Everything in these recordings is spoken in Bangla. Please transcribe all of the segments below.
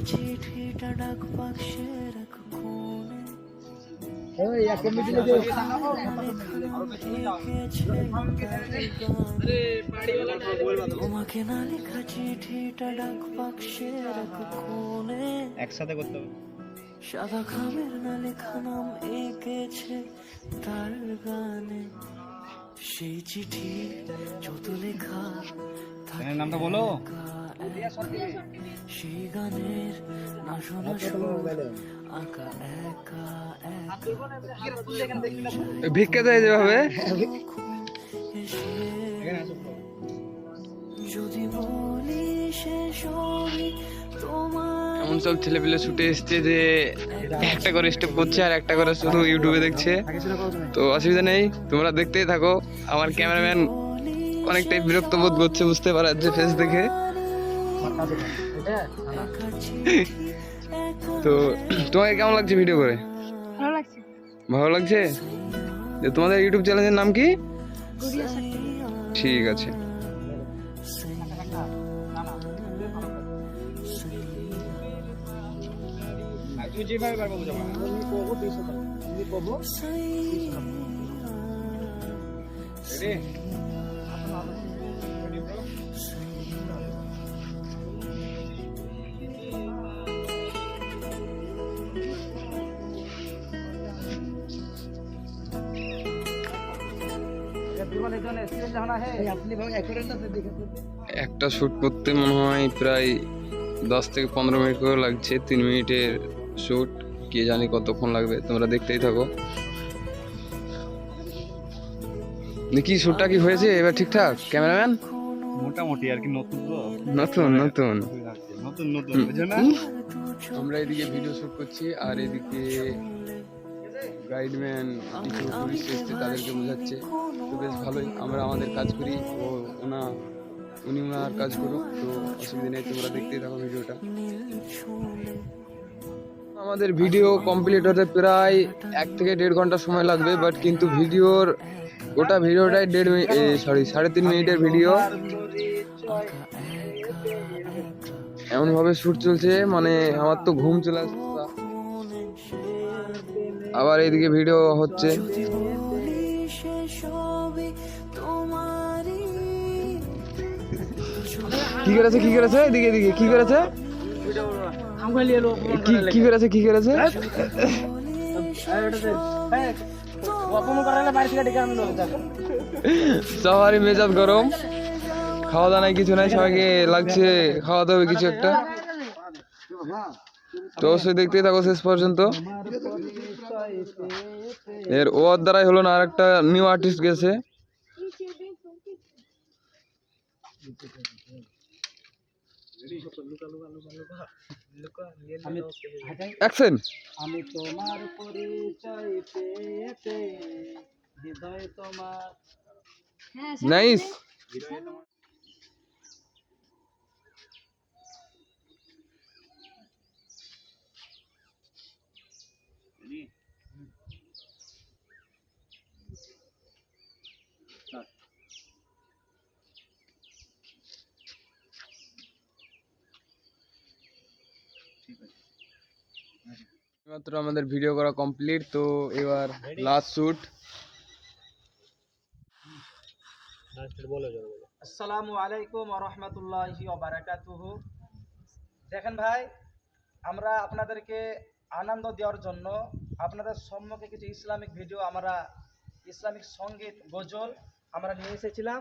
চিঠিটা ডাক বাক্সে রাখ কোণে তোমাকে না লেখা চিঠিটা ডাক বাক্সে রাখ কোণে একসাথে করতে হবে। সাদা খামের না লেখা নাম এঁকেছে তার গানে সেই চিঠি যত লেখা গানের নামটা বলো। সেই গানের না শোনা সুর আঁকা একা ভিক্ষা দেয় যেভাবে যদি বলি সে সবই তোমার এমন সব ছেলেপিলে ছুটে এসছে যে একটা করে স্টেপ করছে আর একটা করে শুধু ইউটিউবে দেখছে। তো অসুবিধা নেই, তোমরা দেখতেই থাকো। আমার ক্যামেরাম্যান অনেকটাই বিরক্ত বোধ করছে বুঝতে পারা যাচ্ছে ফেস দেখে। তো তোমাকে কেমন লাগছে ভিডিও করে? ভালো লাগছে। যে তোমাদের ইউটিউব চ্যানেলের নাম কি? ঠিক আছে। তুমি যেভাবে পারবো বুঝাবো, আমি করবো 200 টাকা, তুমি করবো 200 টাকা। রেডি? একটা শ্যুট করতে মনে হয় প্রায় 10 থেকে 15 মিনিট করে লাগছে। 3 মিনিটের শ্যুট, কে জানি কতক্ষণ লাগবে, তোমরা দেখতেই থাকো। দেখি শ্যুটটা কি হয়েছে এবার ঠিকঠাক ক্যামেরাম্যান? মোটামুটি আর কি, নতুন তো, নতুন নতুন নতুন নতুন বুঝো না। আমরা এদিকে ভিডিও শ্যুট করছি আর এদিকে গাইডম্যান কিছু টুরিস্ট এসছে, তাদেরকে বোঝাচ্ছে। তো বেশ ভালোই, আমরা আমাদের কাজ করি ও উনি ওনার কাজ করুক, তো অসুবিধা নেই। তোমরা দেখতেই থাকো ভিডিওটা। আমাদের ভিডিও কমপ্লিট হতে প্রায় 1 থেকে 1.5 ঘন্টা সময় লাগবে, বাট কিন্তু ভিডিওর গোটা ভিডিওটাই 3.5 মিনিটের ভিডিও। এমনভাবে শ্যুট চলছে মানে আমার তো ঘুম চলে আসছে। আবার এইদিকে ভিডিও হচ্ছে। কি করেছে কি করেছে এদিকে এদিকে কি করেছে কি করেছে কি করেছে? সবারই মেজাজ গরম, খাওয়া দাওয়া নাই, কিছু নাই, সবাইকে লাগছে খাওয়াতে হবে কিছু একটা। তো অবশ্যই দেখতেই থাকো শেষ পর্যন্ত। এর ওর দ্বারাই হলো না, আর একটা নিউ আর্টিস্ট গেছে। অ্যাকশন। আমি তোমার পরিচয় পেতে হৃদয় তোমার। নাইস। মাত্র আমাদের ভিডিও করা কমপ্লিট, তো এবার লাস্ট শুট। আসসালামু আলাইকুম ওয়া রাহমাতুল্লাহি ওয়া বারাকাতুহু। দেখেন ভাই, আমরা আপনাদেরকে আনন্দ দেওয়ার জন্য আপনাদের সম্মুখে কিছু ইসলামিক ভিডিও, আমরা ইসলামিক সঙ্গীত গজল আমরা নিয়ে এসেছিলাম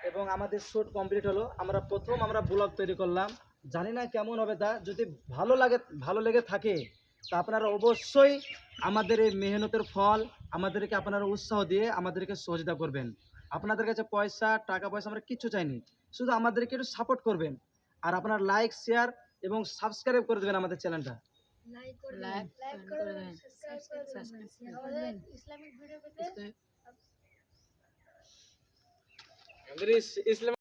এবং আমাদের শ্যুট কমপ্লিট হলো। আমরা ব্লগ তৈরি করলাম, জানি না কেমন হবে তা। যদি ভালো লেগে থাকে তা আপনারা অবশ্যই আমাদের এই মেহনতের ফল আমাদেরকে আপনারা উৎসাহ দিয়ে আমাদেরকে সহযোগিতা করবেন। আপনাদের কাছে টাকা পয়সা আমরা কিচ্ছু চাইনি, শুধু আমাদেরকে একটু সাপোর্ট করবেন। আর আপনারা লাইক, শেয়ার এবং সাবস্ক্রাইব করে দেবেন আমাদের চ্যানেলটা। ইসলামিক